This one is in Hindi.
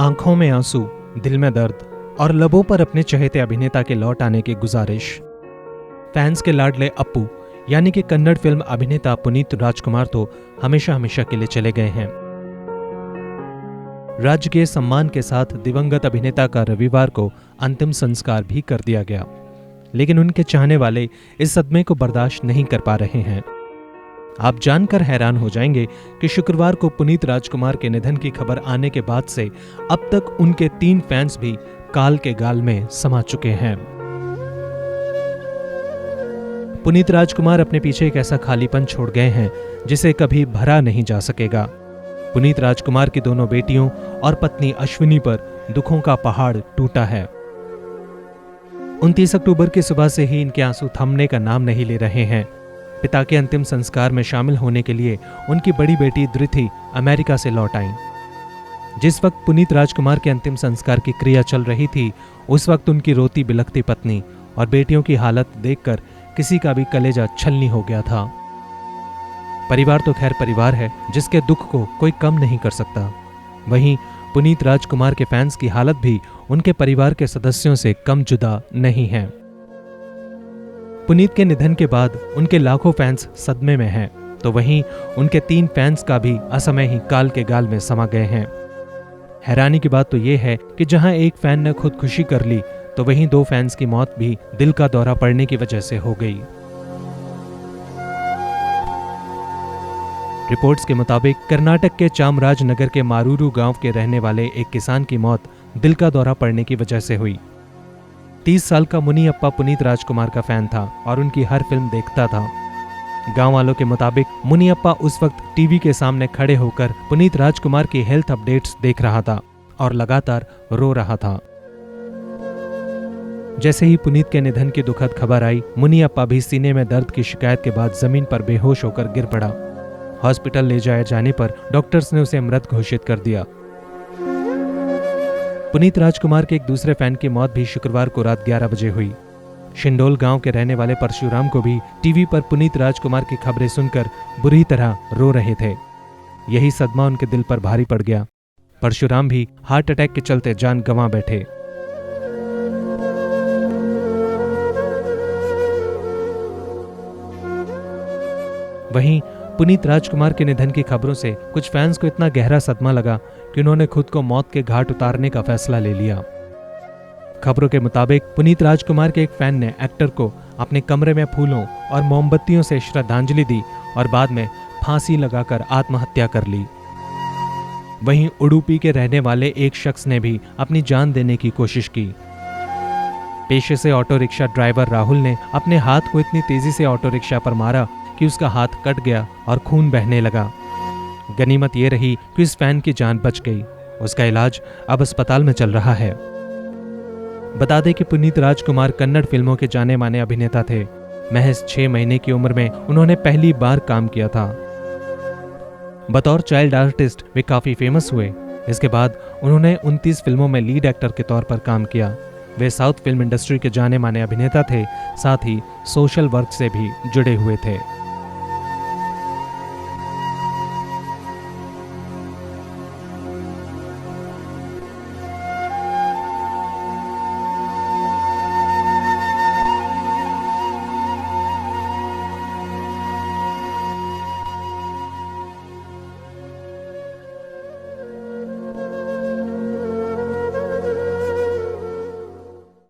आंखों में आंसू, दिल में दर्द और लबों पर अपने चहेते अभिनेता के लौट आने की गुजारिश। फैंस के लाडले अप्पू यानी कि कन्नड़ फिल्म अभिनेता पुनीत राजकुमार तो हमेशा हमेशा के लिए चले गए हैं। राज्य के सम्मान के साथ दिवंगत अभिनेता का रविवार को अंतिम संस्कार भी कर दिया गया, लेकिन उनके चाहने वाले इस सदमे को बर्दाश्त नहीं कर पा रहे हैं। आप जानकर हैरान हो जाएंगे कि शुक्रवार को पुनीत राजकुमार के निधन की खबर आने के बाद से अब तक उनके 3 फैंस भी काल के गाल में समा चुके हैं। पुनीत राजकुमार अपने पीछे एक ऐसा खालीपन छोड़ गए हैं जिसे कभी भरा नहीं जा सकेगा। पुनीत राजकुमार की दोनों बेटियों और पत्नी अश्विनी पर दुखों का पहाड़ टूटा है। 29 अक्टूबर की सुबह से ही इनके आंसू थमने का नाम नहीं ले रहे हैं। पिता के अंतिम संस्कार में शामिल होने के लिए उनकी बड़ी बेटी धृति अमेरिका से लौट आईं। जिस वक्त पुनीत राजकुमार के अंतिम संस्कार की क्रिया चल रही थी, उस वक्त उनकी रोती बिलखती पत्नी और बेटियों की हालत देखकर किसी का भी कलेजा छलनी हो गया था। परिवार तो खैर परिवार है, जिसके दुख को कोई कम नहीं कर सकता। वहीं पुनीत राजकुमार के फैंस की हालत भी उनके परिवार के सदस्यों से कम जुदा नहीं है। पुनीत के निधन के बाद उनके लाखों फैंस सदमे में हैं, तो वहीं उनके 3 फैंस का भी असमय ही काल के गाल में समा गए हैं। हैरानी की बात तो यह है कि जहां एक फैन ने खुदकुशी कर ली, तो वहीं 2 फैंस की मौत भी दिल का दौरा पड़ने की वजह से हो गई। रिपोर्ट्स के मुताबिक कर्नाटक के चामराजनगर के मारूरू गांव के रहने वाले एक किसान की मौत दिल का दौरा पड़ने की वजह से हुई। 30 साल का मुनियप्पा पुनीत राजकुमार का फैन था और उनकी हर फिल्म देखता था। गांव वालों के मुताबिक मुनियप्पा उस वक्त टीवी के सामने खड़े होकर पुनीत राजकुमार की हेल्थ अपडेट्स देख रहा था और लगातार रो रहा था। जैसे ही पुनीत के निधन की दुखद खबर आई, मुनियप्पा भी सीने में दर्द की शिकायत के बाद जमीन पर बेहोश होकर गिर पड़ा। हॉस्पिटल ले जाए जाने पर डॉक्टर्स ने उसे मृत घोषित कर दिया। पुनीत राजकुमार के एक दूसरे फैन की मौत भी शुक्रवार को रात 11 बजे हुई। शिंडोल गांव के रहने वाले परशुराम को भी टीवी पर पुनीत राजकुमार की खबरें सुनकर बुरी तरह रो रहे थे। यही सदमा उनके दिल पर भारी पड़ गया। परशुराम भी हार्ट अटैक के चलते जान गंवा बैठे। वहीं पुनीत राजकुमार के निधन की खबरों से कुछ फैंस को इतना गहरा सदमा लगा कि उन्होंने खुद को मौत के घाट उतारने का फैसला ले लिया। खबरों के मुताबिक पुनीत राजकुमार के एक फैन ने एक्टर को अपने कमरे में फूलों और मोमबत्तियों से श्रद्धांजलि दी और बाद में फांसी लगाकर आत्महत्या कर ली। वहीं उडुपी के रहने वाले एक शख्स ने भी अपनी जान देने की कोशिश की। पेशे से ऑटो रिक्शा ड्राइवर राहुल ने अपने हाथ को इतनी तेजी से ऑटो रिक्शा पर मारा कि उसका हाथ कट गया और खून बहने लगा। गनीमत ये रही कि इस फैन की जान बच गई। उसका इलाज अब अस्पताल में चल रहा है। बता दें कि पुनीत राजकुमार कन्नड़ फिल्मों के जाने माने अभिनेता थे। महज 6 महीने की उम्र में उन्होंने पहली बार काम किया था। बतौर चाइल्ड आर्टिस्ट वे काफी फेमस हुए। इसके बाद उन्होंने 29 फिल्मों में लीड एक्टर के तौर पर काम किया। वे साउथ फिल्म इंडस्ट्री के जाने माने अभिनेता थे, साथ ही सोशल वर्क से भी जुड़े हुए थे।